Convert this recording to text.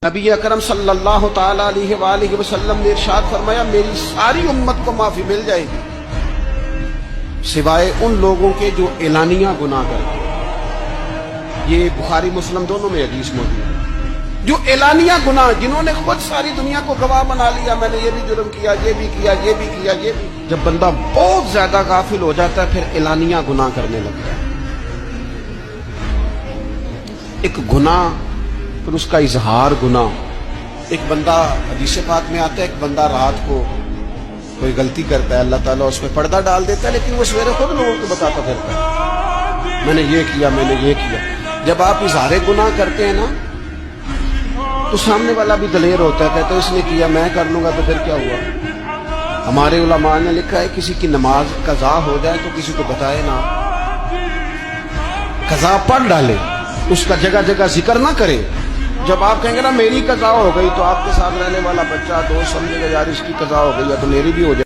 نبی اکرم صلی اللہ تعالی علیہ وآلہ وسلم نے ارشاد فرمایا میری ساری امت کو معافی مل جائے گی سوائے ان لوگوں کے جو اعلانیہ گناہ کرتے ہیں۔ یہ بخاری مسلم دونوں میں حدیث موجود ہے۔ جو اعلانیہ گناہ، جنہوں نے خود ساری دنیا کو گواہ بنا لیا، میں نے یہ بھی جرم کیا، یہ بھی کیا، یہ بھی کیا، یہ بھی۔ جب بندہ بہت زیادہ غافل ہو جاتا ہے پھر اعلانیہ گناہ کرنے لگتا ہے۔ ایک گناہ پھر اس کا اظہار گناہ۔ ایک بندہ، حدیث پاک میں آتا ہے، ایک بندہ رات کو کوئی غلطی کرتا ہے، اللہ تعالیٰ اس پہ پردہ ڈال دیتا ہے، لیکن وہ سویرے خود لوگوں کو بتاتا پھرتا ہے میں نے یہ کیا، میں نے یہ کیا۔ جب آپ اظہار گناہ کرتے ہیں نا تو سامنے والا بھی دلیر ہوتا ہے، کہتا ہے اس نے کیا میں کر لوں گا تو پھر کیا ہوا۔ ہمارے علماء نے لکھا ہے کسی کی نماز قضا ہو جائے تو کسی کو بتائے نہ، قضا پڑھ ڈالے، اس کا جگہ جگہ ذکر نہ کرے۔ جب آپ کہیں گے نا میری قضا ہو گئی تو آپ کے ساتھ رہنے والا بچہ دوست سمجھے گا یار اس کی قضا ہو گئی ہے تو میری بھی ہو جائے۔